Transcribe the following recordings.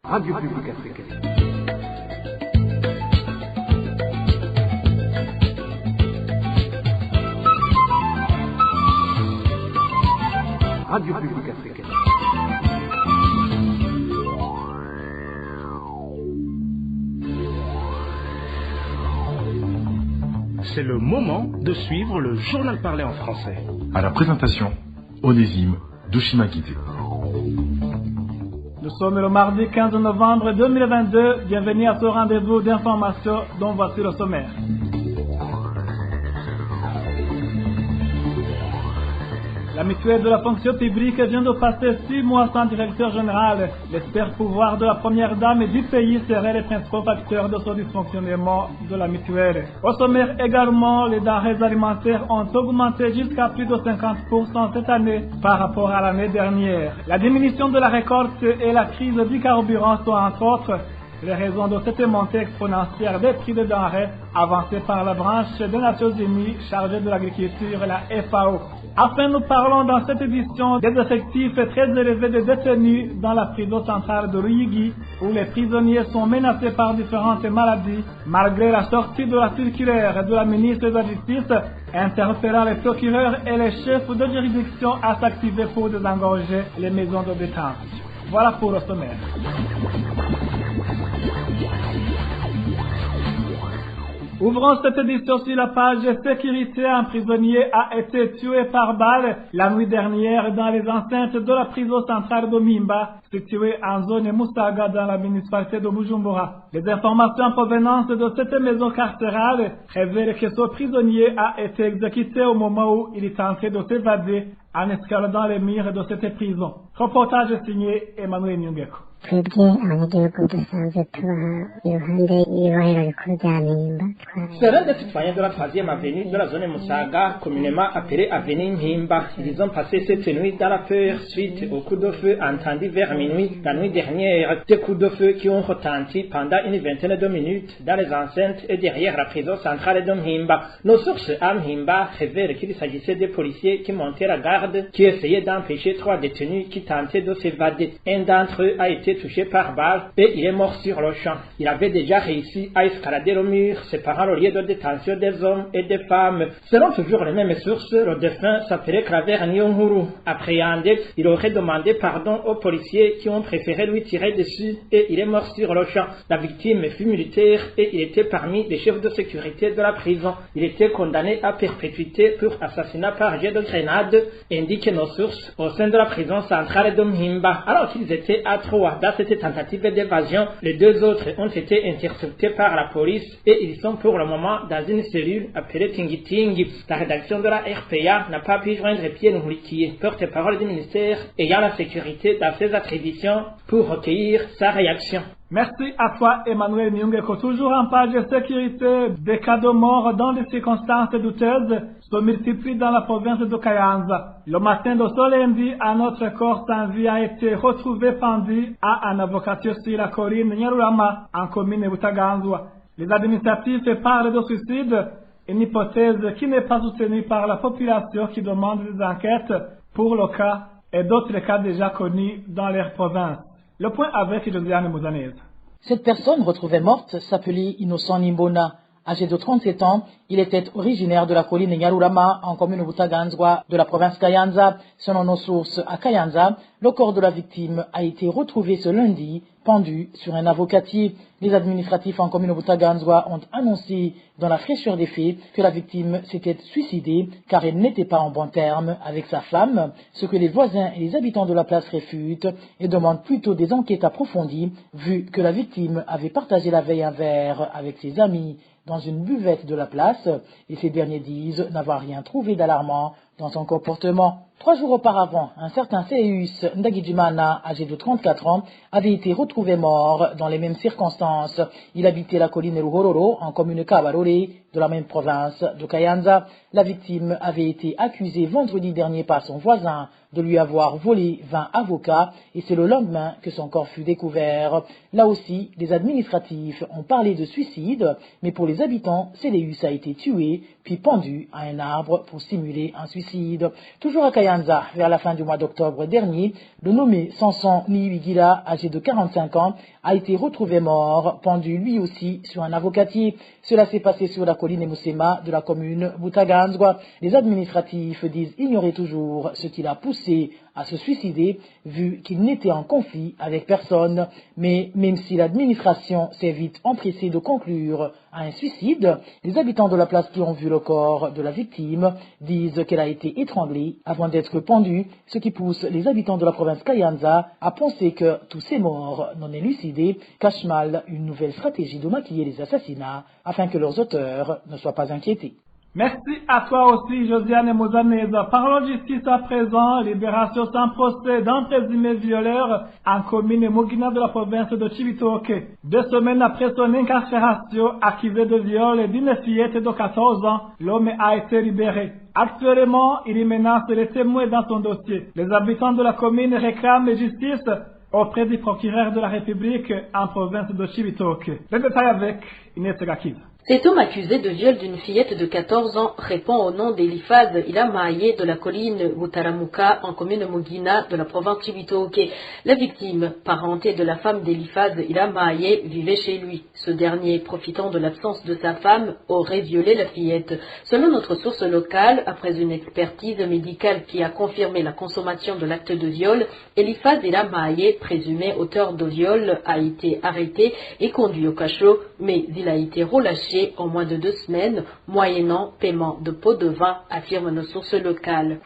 Radio Publique Africaine. Radio Publique Africaine. C'est le moment de suivre le journal parlé en français. À la présentation, Onésime Douchimakité. Nous sommes le mardi 15 novembre 2022. Bienvenue à ce rendez-vous d'information dont voici le sommaire. La mutuelle de la fonction publique vient de passer 6 mois sans directeur général. Les super pouvoirs de la première dame du pays seraient les principaux facteurs de ce dysfonctionnement de la mutuelle. Au sommaire également, les denrées alimentaires ont augmenté jusqu'à plus de 50% cette année par rapport à l'année dernière. La diminution de la récolte et la crise du carburant sont entre autres les raisons de cette montée exponentielle des prix de denrées avancée par la branche des Nations Unies chargée de l'agriculture, la FAO. Enfin, nous parlons dans cette édition des effectifs très élevés de détenus dans la prison centrale de Ruyigi, où les prisonniers sont menacés par différentes maladies, malgré la sortie de la circulaire de la ministre de la Justice, interpellant les procureurs et les chefs de juridiction à s'activer pour désengorger les maisons de détention. Voilà pour le sommaire. Ouvrons cette édition sur la page sécurité. Un prisonnier a été tué par balle la nuit dernière dans les enceintes de la prison centrale de Mimba, située en zone Musaga dans la municipalité de Bujumbura. Les informations en provenance de cette maison carcérale révèlent que ce prisonnier a été exécuté au moment où il est en train de s'évader en escaladant les murs de cette prison. Reportage signé Emmanuel Nyungeko. twebwe abanyagihugu dusanzwe tubaha iruhande y'ibohero rikuru rya Mpimba. C'est l'un des citoyens de la 3e avenue de la zone Musaga, communément appelée avenue Mpimba. Ils ont passé cette nuit dans la peur suite aux coups de feu entendus vers minuit la nuit dernière. Des coups de feu qui ont retenti pendant une vingtaine de minutes dans les enceintes et derrière la prison centrale de Mpimba. Nos sources à Mpimba révèlent qu'il s'agissait des policiers qui montaient la garde, qui essayaient d'empêcher 3 détenus qui tentaient de s'évader. Un d'entre eux a été touché par balle et il est mort sur le champ. Il avait déjà réussi à escalader le mur séparant le lieu de détention des hommes et des femmes. Selon toujours les mêmes sources, le défunt s'appelait Claver Nyonguru. Appréhendé, il aurait demandé pardon aux policiers qui ont préféré lui tirer dessus et il est mort sur le champ. La victime fut militaire et il était parmi les chefs de sécurité de la prison. Il était condamné à perpétuité pour assassinat par jet de grenade, indiquent nos sources au sein de la prison centrale de Mpimba. Alors qu'ils étaient à 3 dans cette tentative d'évasion, les 2 autres ont été interceptés par la police et ils sont pour le moment dans une cellule appelée Tingi. La rédaction de la RPA n'a pas pu joindre Pierre Nhoulikié, porte-parole du ministère ayant la sécurité dans ses attributions, pour recueillir sa réaction. Merci à toi, Emmanuel Nyungeko. Toujours en page de sécurité, des cas de mort dans des circonstances douteuses se multiplient dans la province de Kayanza. Le matin de ce lundi, un autre corps sans vie a été retrouvé pendu à un avocature sur la colline Nyarurama, en commune Butaganzwa. Les administratifs parlent de suicide, une hypothèse qui n'est pas soutenue par la population qui demande des enquêtes pour le cas et d'autres cas déjà connus dans leur province. Le point avec Josiane Mouzanez. Cette personne retrouvée morte s'appelait Innocent Nimbona. Âgé de 37 ans, il était originaire de la colline Nyarurama en commune Butaganzwa de la province Kayanza. Selon nos sources à Kayanza, le corps de la victime a été retrouvé ce lundi pendu sur un avocatier. Les administratifs en commune Butaganzwa ont annoncé dans la fraîcheur des faits que la victime s'était suicidée car elle n'était pas en bon terme avec sa femme, ce que les voisins et les habitants de la place réfutent et demandent plutôt des enquêtes approfondies vu que la victime avait partagé la veille un verre avec ses amis dans une buvette de la place et ces derniers disent n'avoir rien trouvé d'alarmant dans son comportement. 3 jours auparavant, un certain Seus Ndagijimana, âgé de 34 ans, avait été retrouvé mort dans les mêmes circonstances. Il habitait la colline Ruhororo, en commune Kabarore, de la même province de Kayanza. La victime avait été accusée vendredi dernier par son voisin de lui avoir volé 20 avocats et c'est le lendemain que son corps fut découvert. Là aussi, les administratifs ont parlé de suicide, mais pour les habitants, Seus a été tué puis pendu à un arbre pour simuler un suicide. Toujours à Kayanza, Kayanza vers la fin du mois d'octobre dernier, le nommé Samson Niyibigira, âgé de 45 ans, a été retrouvé mort, pendu lui aussi sur un avocatier. Cela s'est passé sur la colline Musema de la commune Butaganzwa. Les administratifs disent ignorer toujours ce qui l'a poussé à se suicider, vu qu'il n'était en conflit avec personne. Mais même si l'administration s'est vite empressée de conclure à un suicide, les habitants de la place qui ont vu le corps de la victime disent qu'elle a été étranglée avant d'être pendue, ce qui pousse les habitants de la province Kayanza à penser que tous ces morts non élucidés cachent mal une nouvelle stratégie de maquiller les assassinats afin que leurs auteurs ne soient pas inquiétés. Merci à toi aussi, Josiane Mozaneza. Parlons de justice à présent. Libération sans procès d'un présumé violeur en commune Mugina de la province de Cibitoke. 2 semaines après son incarcération, accusé de viol d'une fillette de 14 ans, l'homme a été libéré. Actuellement, il menace les témoins dans son dossier. Les habitants de la commune réclament justice auprès du procureur de la République en province de Cibitoke. Les détails avec Inès Gakiza. Cet homme accusé de viol d'une fillette de 14 ans répond au nom d'Elifaz Ilamaye de la colline Butaramuka en commune Mugina de la province Cibitoke. La victime, parentée de la femme d'Elifaz Ilamaye, vivait chez lui. Ce dernier, profitant de l'absence de sa femme, aurait violé la fillette. Selon notre source locale, après une expertise médicale qui a confirmé la consommation de l'acte de viol, Elifaz Ilamaye, présumé auteur de viol, a été arrêté et conduit au cachot, mais il a été relâché en moins de 2 semaines, moyennant paiement de pots de vin, affirment nos sources locales.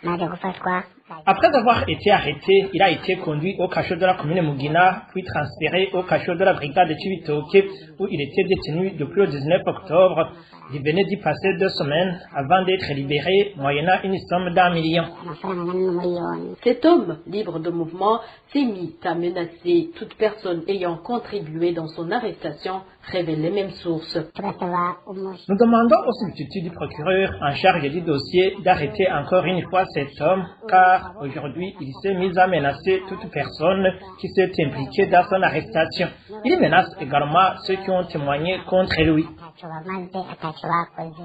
Après avoir été arrêté, il a été conduit au cachot de la commune Mugina, puis transféré au cachot de la brigade de Cibitoke, où il était détenu depuis le 19 octobre. Il venait d'y passer 2 semaines avant d'être libéré, moyennant une somme d'1 million. Cet homme, libre de mouvement, s'est mis à menacer toute personne ayant contribué dans son arrestation, révèlent les mêmes sources. Nous demandons au substitut du procureur en charge du dossier d'arrêter encore une fois cet homme, car aujourd'hui il s'est mis à menacer toute personne qui s'est impliquée dans son arrestation. Il menace également ceux qui ont témoigné contre lui.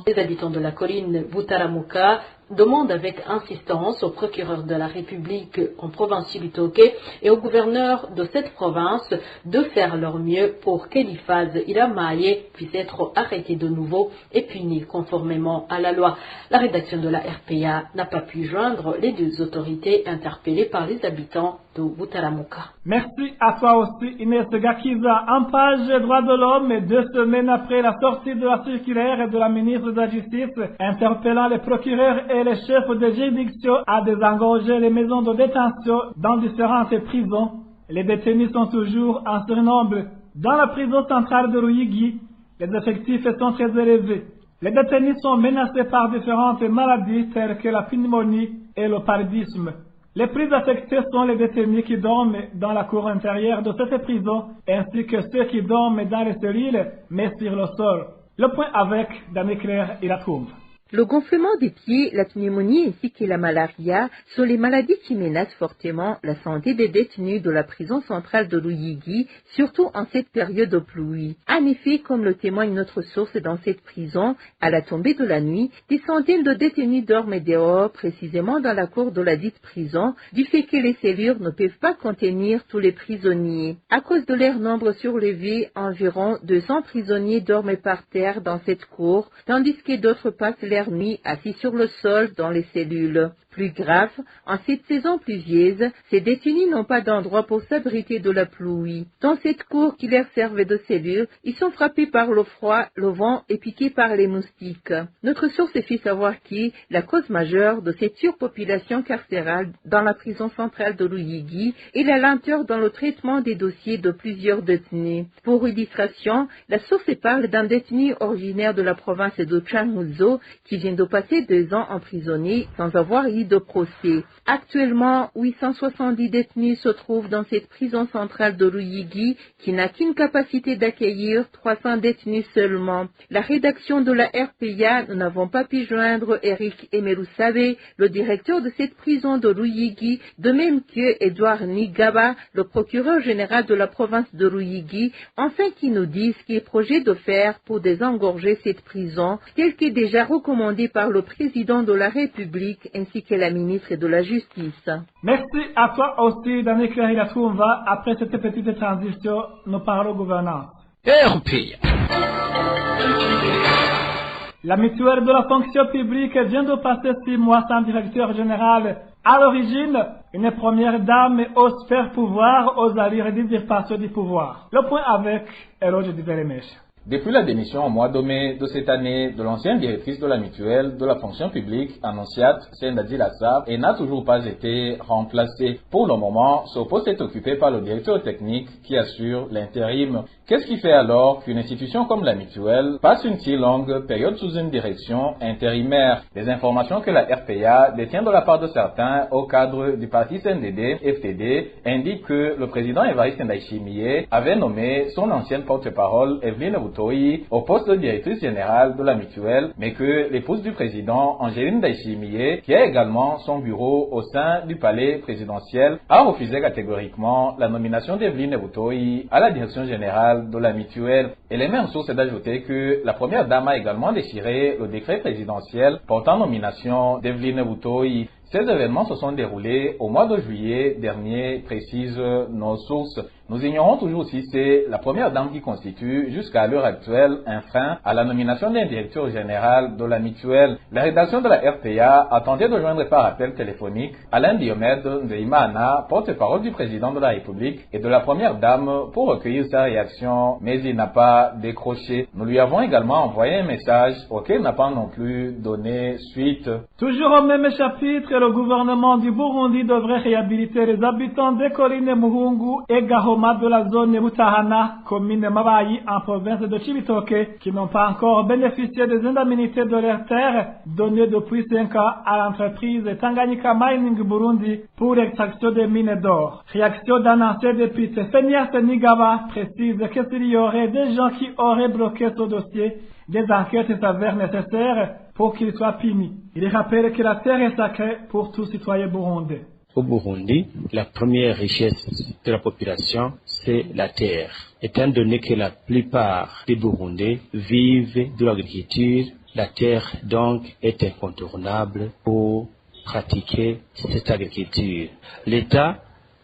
Les habitants de la colline Butaramuka demandent avec insistance au procureur de la République en province Cibitoke et au gouverneur de cette province de faire leur mieux pour qu'Elifaz Ilamaye puisse être arrêté de nouveau et puni conformément à la loi. La rédaction de la RPA n'a pas pu joindre les 2 autorités interpellées par les habitants de Butaramuka. Merci à toi aussi, Inès Gakiza. En page droits de l'homme, 2 semaines après la sortie de la circulaire de la ministre de la Justice interpellant les procureurs et les chefs de juridiction à désengorger les maisons de détention dans différentes prisons, les détenus sont toujours en surnombre. Dans la prison centrale de Ruyigi, les effectifs sont très élevés. Les détenus sont menacés par différentes maladies telles que la pneumonie et le paludisme. Les plus affectés sont les détenus qui dorment dans la cour intérieure de cette prison, ainsi que ceux qui dorment dans les cellules, mais sur le sol. Le point avec Dani Claire et la Toumbe. Le gonflement des pieds, la pneumonie ainsi que la malaria sont les maladies qui menacent fortement la santé des détenus de la prison centrale de Ruyigi, surtout en cette période de pluie. En effet, comme le témoigne notre source dans cette prison, à la tombée de la nuit, des centaines de détenus dorment dehors, précisément dans la cour de la dite prison, du fait que les cellules ne peuvent pas contenir tous les prisonniers. À cause de leur nombre surélevé, environ 200 prisonniers dorment par terre dans cette cour, tandis que d'autres passent leur nuit assis sur le sol dans les cellules. Plus grave, en cette saison pluvieuse, ces détenus n'ont pas d'endroit pour s'abriter de la pluie. Dans cette cour qui leur servait de cellule, ils sont frappés par le froid, le vent et piqués par les moustiques. Notre source fit savoir que la cause majeure de cette surpopulation carcérale dans la prison centrale de Ruyigi est la lenteur dans le traitement des dossiers de plusieurs détenus. Pour illustration, la source parle d'un détenu originaire de la province de Changuzo qui vient de passer 2 ans emprisonné sans avoir eu de procès. Actuellement, 870 détenus se trouvent dans cette prison centrale de Ruyigi qui n'a qu'une capacité d'accueillir 300 détenus seulement. La rédaction de la RPA, nous n'avons pas pu joindre Eric Emerusabe, le directeur de cette prison de Ruyigi, de même que Edouard Nigaba, le procureur général de la province de Ruyigi, afin qu'ils nous disent ce qu'il est projet de faire pour désengorger cette prison, tel qu'est déjà recommandé par le président de la République ainsi que la ministre de la Justice. Merci à toi aussi d'en éclairer la Toumba. Après cette petite transition, nous parlons gouvernance. La mutuelle de la fonction publique vient de passer 6 mois sans directeur général. À l'origine, une première dame aux super pouvoirs, aux allures d'usurpation du pouvoir. Le point avec Eroge Diveremech. Depuis la démission au mois de mai de cette année de l'ancienne directrice de la mutuelle de la fonction publique, Annonciate Sendadi Lassab, et n'a toujours pas été remplacée. Pour le moment, ce poste est occupé par le directeur technique qui assure l'intérim. Qu'est-ce qui fait alors qu'une institution comme la mutuelle passe une si longue période sous une direction intérimaire? Les informations que la RPA détient de la part de certains au cadre du parti CNDD-FTD indiquent que le président Évariste Ndayishimiye avait nommé son ancienne porte-parole Evelyne Butoyi au poste de directrice générale de la mutuelle, mais que l'épouse du président, Angéline Ndayishimiye, qui a également son bureau au sein du palais présidentiel, a refusé catégoriquement la nomination d'Evelyne Butoyi à la direction générale de la mutuelle. Et les mêmes sources d'ajouter que la première dame a également déchiré le décret présidentiel portant nomination d'Evelyne Butoyi. Ces événements se sont déroulés au mois de juillet dernier, précisent nos sources. Nous ignorons toujours si c'est la première dame qui constitue, jusqu'à l'heure actuelle, un frein à la nomination d'un directeur général de la mutuelle. La rédaction de la RPA a tenté de joindre par appel téléphonique Alain Diomède Nzeimana, porte-parole du président de la République et de la première dame, pour recueillir sa réaction, mais il n'a pas décroché. Nous lui avons également envoyé un message auquel il n'a pas non plus donné suite. Toujours au même chapitre, le gouvernement du Burundi devrait réhabiliter les habitants des collines Muhungu et Gahoma de la zone Mutahana, commune Mabayi en province de Chibitoke, qui n'ont pas encore bénéficié des indemnités de leurs terres données depuis 5 ans à l'entreprise Tanganyika Mining Burundi pour l'extraction des mines d'or. Réaction d'un ancien député, Fenias Nigawa, précise que s'il y aurait des gens qui auraient bloqué ce dossier, des enquêtes s'avèrent nécessaires pour qu'il soit puni. Il rappelle que la terre est sacrée pour tout citoyen burundais. Au Burundi, la première richesse de la population, c'est la terre. Étant donné que la plupart des Burundais vivent de l'agriculture, la terre donc est incontournable pour pratiquer cette agriculture. L'État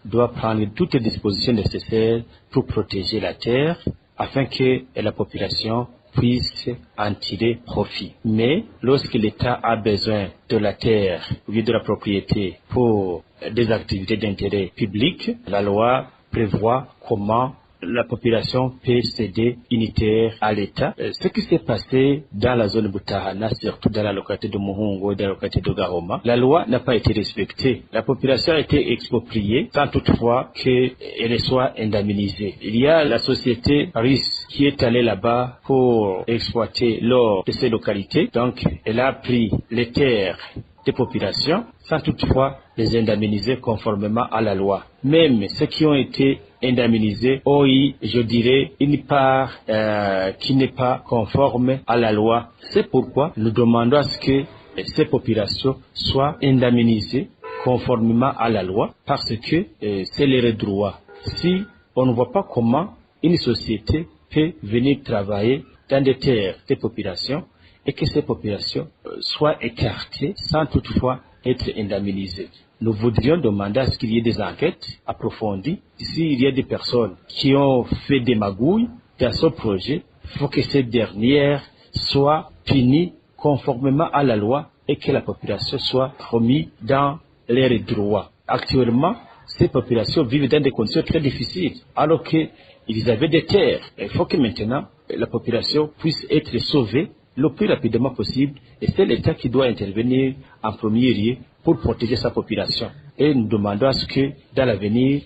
doit prendre toutes les dispositions nécessaires pour protéger la terre afin que la population puisse en tirer profit. Mais lorsque l'État a besoin de la terre ou de la propriété pour des activités d'intérêt public, la loi prévoit comment la population peut céder une terre à l'État. Ce qui s'est passé dans la zone Butahana, surtout dans la localité de Muhungu et dans la localité de Gahoma, la loi n'a pas été respectée. La population a été expropriée sans toutefois qu'elle soit indemnisée. Il y a la société russe qui est allée là-bas pour exploiter l'or de ces localités. Donc, elle a pris les terres des populations sans toutefois les indemniser conformément à la loi. Même ceux qui ont été indemnisés ont eu, je dirais, une part qui n'est pas conforme à la loi. C'est pourquoi nous demandons à ce que ces populations soient indemnisées conformément à la loi, parce que c'est leur droit. Si on ne voit pas comment une société peut venir travailler dans des terres des populations et que ces populations soient écartées sans toutefois être indemnisées. Nous voudrions demander à ce qu'il y ait des enquêtes approfondies. S'il y a des personnes qui ont fait des magouilles dans ce projet, il faut que ces dernières soient punies conformément à la loi et que la population soit remise dans leurs droits. Actuellement, ces populations vivent dans des conditions très difficiles, alors qu'ils avaient des terres. Il faut que maintenant, la population puisse être sauvée le plus rapidement possible, et c'est l'État qui doit intervenir en premier lieu pour protéger sa population. Et nous demandons à ce que, dans l'avenir,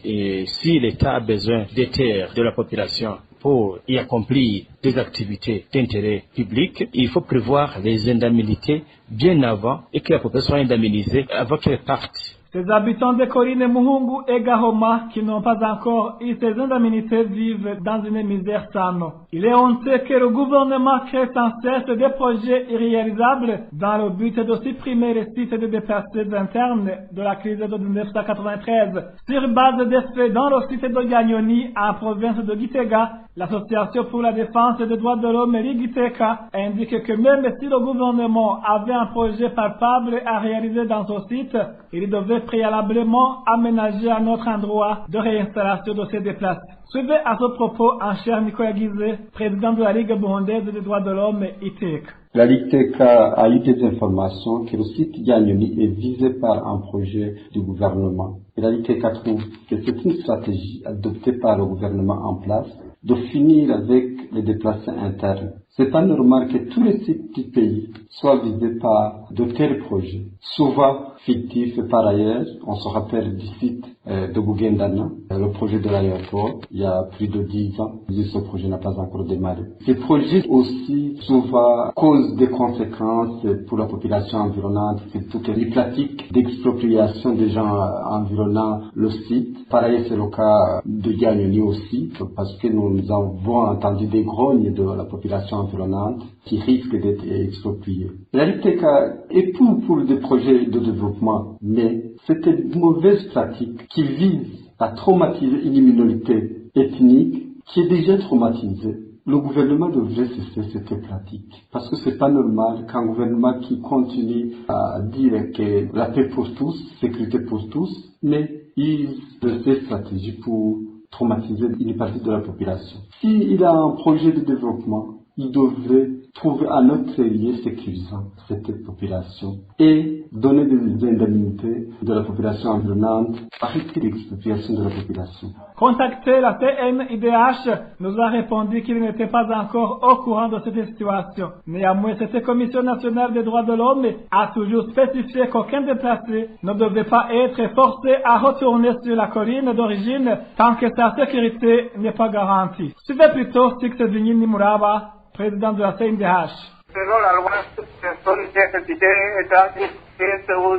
si l'État a besoin des terres de la population pour y accomplir des activités d'intérêt public, il faut prévoir les indemnités bien avant et que la population soit indemnisée avant qu'elle parte. Ces habitants des collines Muhungu et Gahoma qui n'ont pas encore eu ces indemnités vivent dans une misère sane. Il est honteux que le gouvernement crée sans cesse des projets irréalisables dans le but de supprimer les sites de déplacés internes de la crise de 1993. Sur base des faits dans le site de Gagnoni en province de Gitega, L'Association pour la défense des droits de l'homme Ligiteka indique que même si le gouvernement avait un projet palpable à réaliser dans ce site, il devait préalablement aménager un autre endroit de réinstallation de ces déplacés. Suivez à ce propos un cher Nicolas Guizé, président de la Ligue burundaise des droits de l'homme ITEC. La Ligue TK a eu des informations que le site Yanyoni est visé par un projet du gouvernement. Et la Ligue TK trouve que c'est une stratégie adoptée par le gouvernement en place de finir avec les déplacés internes. C'est pas normal que tous les sites du pays soient visés par de tels projets, souvent fictifs par ailleurs. On se rappelle du site de Bugendana, le projet de l'aéroport, il y a plus de 10 ans. Ce projet n'a pas encore démarré. Ces projets aussi souvent causent des conséquences pour la population environnante, surtout que les pratiques d'expropriation des gens environnant le site. Pareil, c'est le cas de Yanyoni aussi, parce que nous avons entendu des grognes de la population environnante qui risquent d'être expropriées. La LTK est pour des projets de développement, mais c'est une mauvaise pratique qui vise à traumatiser une minorité ethnique qui est déjà traumatisée. Le gouvernement devrait cesser cette pratique, parce que c'est pas normal qu'un gouvernement qui continue à dire que la paix pour tous, sécurité pour tous, mais il use des stratégies pour traumatiser une partie de la population. S'il a un projet de développement, il devrait trouver un autre lieu sécurisant cette population et donner des indemnités de la population environnante, arrêter l'expropriation de la population. Contacté la CNIDH nous a répondu qu'il n'était pas encore au courant de cette situation. Néanmoins, cette Commission nationale des droits de l'homme a toujours spécifié qu'aucun déplacé ne devait pas être forcé à retourner sur la colline d'origine tant que sa sécurité n'est pas garantie. Suivez plutôt Sixevigny Nimuraba, président de la CNDH. Selon la loi, personne n'est résidée dans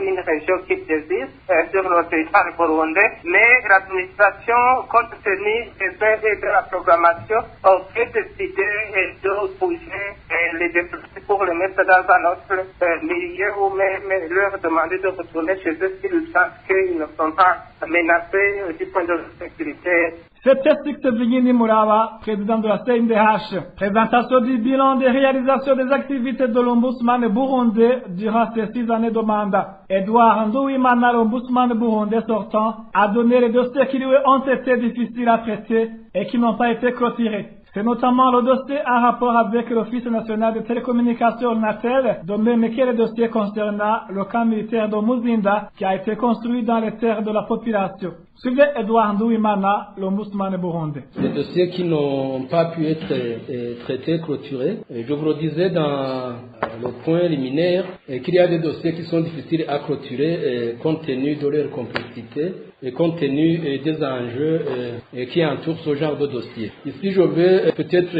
une région qui existe sur le territoire burundais, mais l'administration, compte tenu des faits et de la programmation, a fait décider de bouger les déplacés pour les mettre dans un autre milieu ou même leur demander de retourner chez eux s'ils savent qu'ils ne sont pas menacés du point de vue sécurité. C'était Sixevigny Nimuraba, président de la CNDH. Présentation du bilan des réalisations des activités de l'ombudsman burundais durant ces 6 années de mandat. Edouard Nduwimana, l'ombudsman burundais sortant, a donné les dossiers qui lui ont été difficiles à traiter et qui n'ont pas été clôturés. C'est notamment le dossier en rapport avec l'Office national de télécommunications NATEL, de même que le dossier concernant le camp militaire de Muzinda qui a été construit dans les terres de la population. Suivez Edouard Nduwimana, l'ombudsman burundais. Les dossiers qui n'ont pas pu être traités, clôturés. Je vous le disais dans le point liminaire qu'il y a des dossiers qui sont difficiles à clôturer compte tenu de leur complexité et compte tenu des enjeux qui entourent ce genre de dossier. Ici, je vais peut-être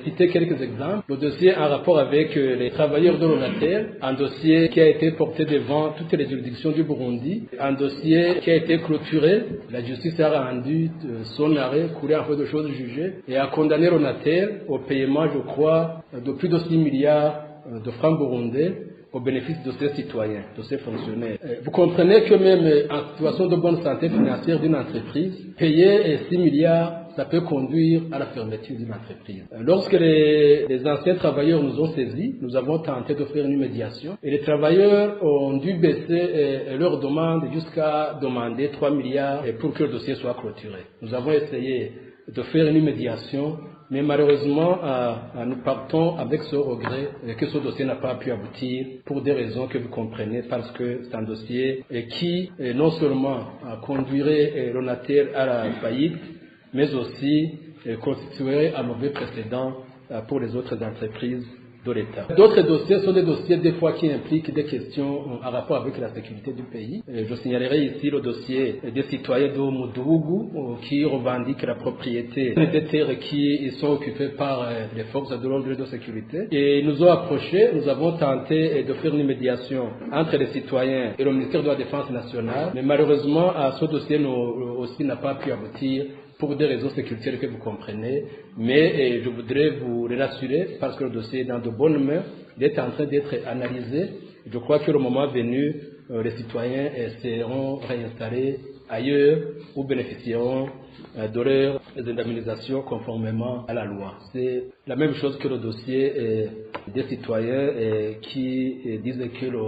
citer quelques exemples. Le dossier en rapport avec les travailleurs de l'ONATEL, un dossier qui a été porté devant toutes les juridictions du Burundi, un dossier qui a été clôturé. La justice a rendu son arrêt, coulé un peu de choses jugées, et a condamné l'ONATEL au paiement, je crois, de plus de 6 milliards de francs burundais au bénéfice de ces citoyens, de ces fonctionnaires. Vous comprenez que même en situation de bonne santé financière d'une entreprise, payer 6 milliards, ça peut conduire à la fermeture d'une entreprise. Lorsque les anciens travailleurs nous ont saisis, nous avons tenté de faire une médiation et les travailleurs ont dû baisser leur demande jusqu'à demander 3 milliards pour que le dossier soit clôturé. Nous avons essayé de faire une médiation, mais malheureusement, nous partons avec ce regret que ce dossier n'a pas pu aboutir pour des raisons que vous comprenez, parce que c'est un dossier qui non seulement conduirait l'ONATEL à la faillite, mais aussi constituerait un mauvais précédent pour les autres entreprises de l'État. D'autres dossiers sont des dossiers des fois qui impliquent des questions en rapport avec la sécurité du pays. Je signalerai ici le dossier des citoyens de Mudugudu qui revendiquent la propriété des terres qui sont occupées par les forces de l'ordre et de sécurité. Et ils nous ont approchés, nous avons tenté de faire une médiation entre les citoyens et le ministère de la Défense nationale, mais malheureusement ce dossier aussi n'a pas pu aboutir pour des raisons sécuritaires que vous comprenez, mais je voudrais vous rassurer parce que le dossier est dans de bonnes mains, il est en train d'être analysé. Je crois que le moment venu, les citoyens seront réinstallés ailleurs ou bénéficieront de leurs indemnisations conformément à la loi. C'est la même chose que le dossier des citoyens qui disaient que le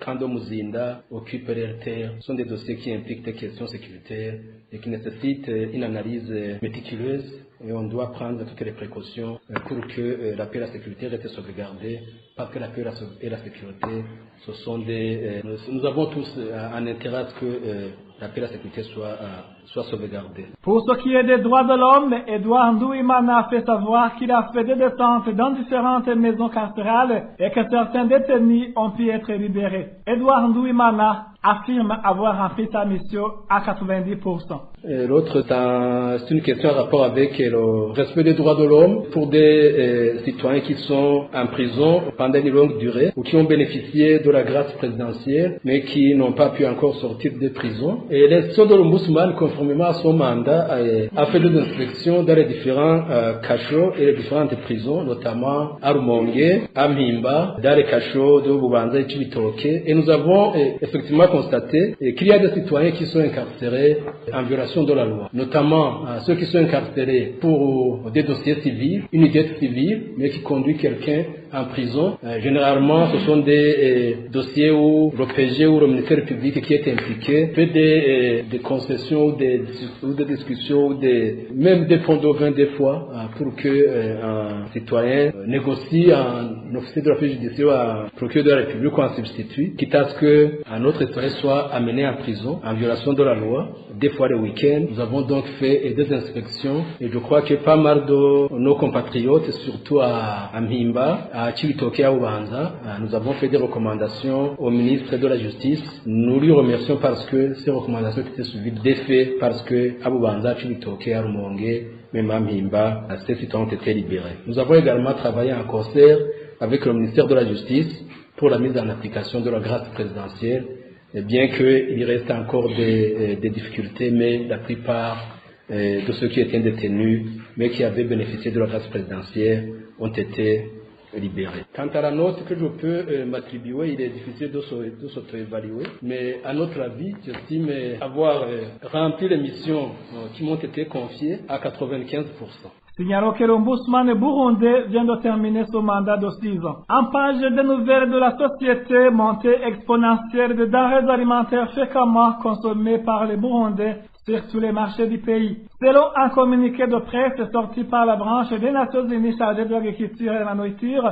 camp de Muzinda occupe leurs terres. Ce sont des dossiers qui impliquent des questions sécuritaires et qui nécessitent une analyse méticuleuse. Et on doit prendre toutes les précautions pour que la paix et la sécurité restent sauvegardées, parce que la paix et la sécurité, ce sont nous avons tous un intérêt à ce que la paix et la sécurité soient sauvegardées. Pour ce qui est des droits de l'homme, Edouard Ndouimana a fait savoir qu'il a fait des descentes dans différentes maisons carcérales et que certains détenus ont pu être libérés. Edouard Ndouimana affirme avoir rempli sa mission à 90%. L'autre, c'est une question en rapport avec le respect des droits de l'homme pour des citoyens qui sont en prison pendant une longue durée ou qui ont bénéficié de la grâce présidentielle mais qui n'ont pas pu encore sortir de prison. Et l'institution de l'Ombudsman, conformément à son mandat, a fait des inspections dans les différents cachots et les différentes prisons, notamment à Rumonge, à Mpimba, dans les cachots de Bubanza et Cibitoke. Et nous avons effectivement constaté qu'il y a des citoyens qui sont incarcérés en violation de la loi, notamment ceux qui sont incarcérés pour des dossiers civils, une dette civile, mais qui conduit quelqu'un en prison. Généralement, ce sont des dossiers où le PG ou le ministère public qui est impliqué fait des concessions ou des discussions, ou même des fonds de vin des fois, pour que un citoyen négocie un officier de la police judiciaire ou un procureur de la République ou un substitut, quitte à ce qu'un autre citoyen soit amené en prison en violation de la loi, des fois le week-end. Nous avons donc fait des inspections et je crois que pas mal de nos compatriotes, surtout à Mpimba, à Cibitoke, à Bubanza, nous avons fait des recommandations au ministre de la Justice. Nous lui remercions parce que ces recommandations étaient suivies des faits, parce que à Bubanza, à Cibitoke, à Rumonge, même à Mpimba, ces citoyens ont été libérés. Nous avons également travaillé en concert avec le ministère de la Justice pour la mise en application de la grâce présidentielle, et bien qu'il reste encore des difficultés, mais la plupart de ceux qui étaient détenus, mais qui avaient bénéficié de la grâce présidentielle, ont été libérés. Quant à la note que je peux m'attribuer, il est difficile de s'auto-évaluer, mais à notre avis, j'estime avoir rempli les missions qui m'ont été confiées à 95%. Signalons que l'ombudsman burundais vient de terminer son mandat de 6 ans. En page de nouvelles de la société, montée exponentielle de denrées alimentaires fréquemment consommées par les Burundais sur tous les marchés du pays. Selon un communiqué de presse sorti par la branche des Nations Unies chargée de l'agriculture et de la nourriture,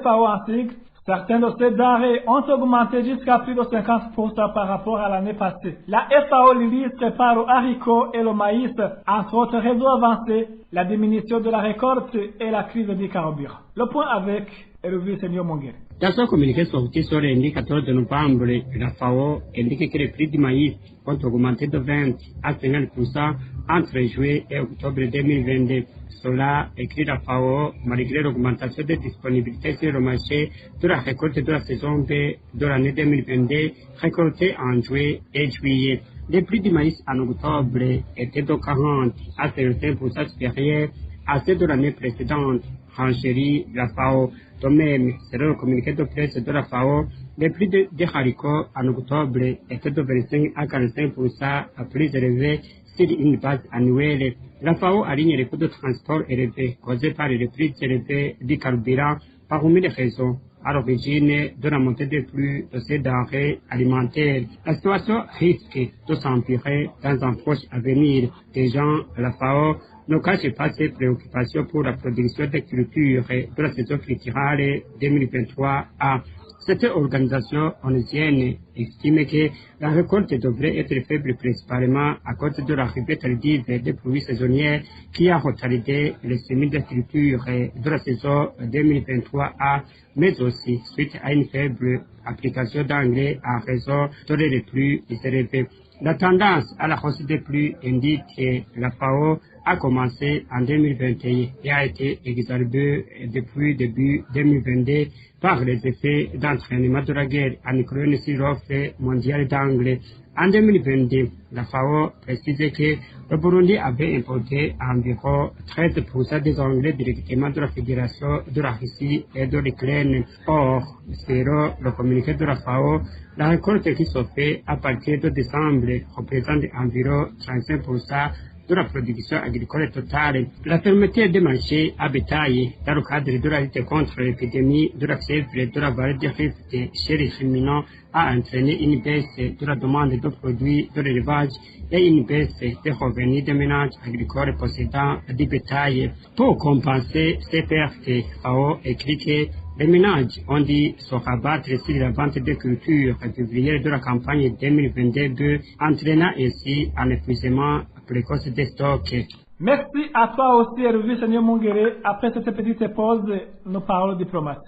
FAO en sigle, certains de ces denrées ont augmenté jusqu'à plus de 50% par rapport à l'année passée. La FAO l'illustre par le haricot et le maïs, entre autres réseaux avancés, la diminution de la récolte et la crise du carburant. Le point avec Elvis Seigneur Mongere. Dans son communiqué sorti sur le 14 novembre, la FAO indique que les prix du maïs ont augmenté de 20 à 50% entre juillet et octobre 2022. Cela, écrit la FAO, malgré l'augmentation des disponibilités sur le marché de la récolte de la saison B de l'année 2022, récoltée en juillet et juillet. Les prix du maïs en octobre étaient de 40 à 55% supérieurs à ceux de l'année précédente, renchérit la FAO. De même, selon le communiqué de presse de la FAO, les prix des haricots en octobre étaient de 25 à 45% plus élevés sur une base annuelle. La FAO aligne les coûts de transport élevés causés par les prix élevés du carburant parmi les raisons à l'origine de la montée des prix de ces denrées alimentaires. La situation risque de s'empirer dans un proche avenir. Déjà, la FAO ne cache pas ses préoccupations pour la production des cultures de la saison culturelle 2023 à cette organisation onusienne estime que la récolte devrait être faible principalement à cause de l'arrivée tardive des pluies saisonnières qui a retardé les semis de culture de la saison 2023A, mais aussi suite à une faible application d'engrais à raison de les plus élevés. La tendance à la hausse des pluies indique que la FAO a commencé en 2021 et a été exacerbée depuis début 2022 par les effets d'entraînement de la guerre en Ukraine sur l'offre mondiale d'engrais. En 2022, la FAO précise que le Burundi avait importé environ 13% des engrais directement de la Fédération de la Russie et de l'Ukraine. Or, selon le communiqué de la FAO, la récolte qui se fait à partir de décembre représente environ 35% de la production agricole totale. La fermeture des marchés à bétail dans le cadre de la lutte contre l'épidémie de la fièvre de la vallée du Rift chez les ruminants a entraîné une baisse de la demande de produits de l'élevage et une baisse des revenus des ménages agricoles possédant du bétail. Pour compenser ces pertes, FAO écrit que les ménages ont dû se rabattre sur la vente de cultures régulières de la campagne 2022, entraînant ainsi un épuisement précoce des stocks. Merci à toi aussi, Hervé Seigneur Mungere. Après cette petite pause, nous parlons diplomatie.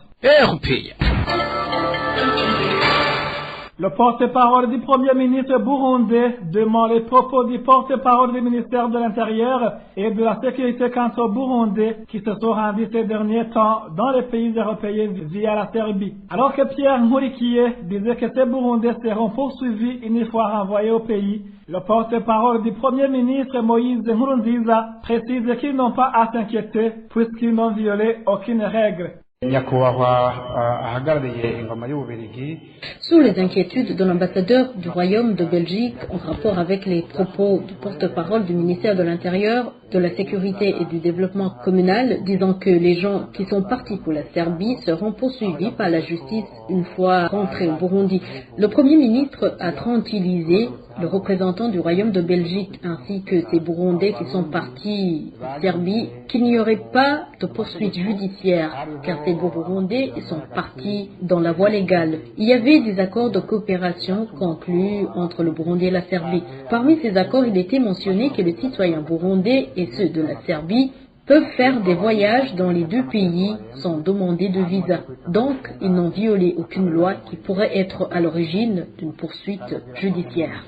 Le porte-parole du Premier ministre burundais demande les propos du porte-parole du ministère de l'Intérieur et de la Sécurité quant aux Burundais qui se sont rendus ces derniers temps dans les pays européens via la Serbie. Alors que Pierre Nkurikiye disait que ces Burundais seront poursuivis une fois renvoyés au pays, le porte-parole du Premier ministre Moïse Nkurunziza précise qu'ils n'ont pas à s'inquiéter puisqu'ils n'ont violé aucune règle. Sur les inquiétudes de l'ambassadeur du Royaume de Belgique en rapport avec les propos du porte-parole du ministère de l'Intérieur, de la Sécurité et du Développement communal, disant que les gens qui sont partis pour la Serbie seront poursuivis par la justice une fois rentrés au Burundi. Le Premier ministre a tranquillisé le représentant du Royaume de Belgique ainsi que ces Burundais qui sont partis en Serbie qu'il n'y aurait pas de poursuite judiciaire car ces Burundais sont partis dans la voie légale. Il y avait des accords de coopération conclus entre le Burundi et la Serbie. Parmi ces accords, il était mentionné que les citoyens burundais et ceux de la Serbie peuvent faire des voyages dans les deux pays sans demander de visa. Donc, ils n'ont violé aucune loi qui pourrait être à l'origine d'une poursuite judiciaire.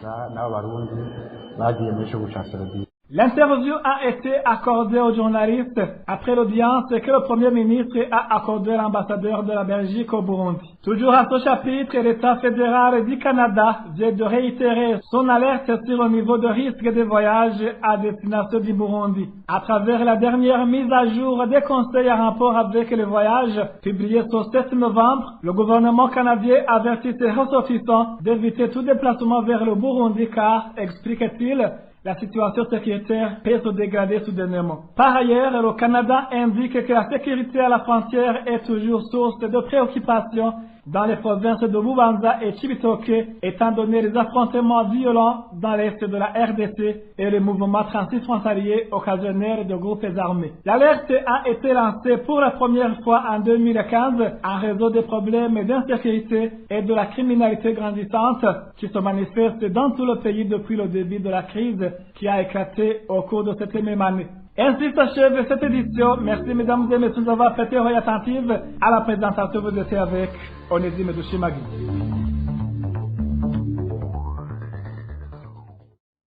L'interview a été accordée aux journalistes après l'audience que le Premier ministre a accordée à l'ambassadeur de la Belgique au Burundi. Toujours à ce chapitre, l'État fédéral du Canada vient de réitérer son alerte sur le niveau de risque de voyage à destination du Burundi. À travers la dernière mise à jour des conseils en rapport avec les voyages, publiée ce 7 novembre, le gouvernement canadien avertit ses ressortissants d'éviter tout déplacement vers le Burundi car, explique-t-il, la situation sécuritaire peut se dégrader soudainement. Par ailleurs, le Canada indique que la sécurité à la frontière est toujours source de préoccupation dans les provinces de Bubanza et Chibitoke, étant donné les affrontements violents dans l'est de la RDC et les mouvements transfrontaliers occasionnels de groupes armés. L'alerte a été lancée pour la première fois en 2015 en raison des problèmes d'insécurité et de la criminalité grandissante qui se manifestent dans tout le pays depuis le début de la crise qui a éclaté au cours de cette même année. Ainsi s'achève cette édition. Merci mesdames et messieurs d'avoir prêté oreille attentive à la présentation. Vous étiez avec Onésime Dushimagi.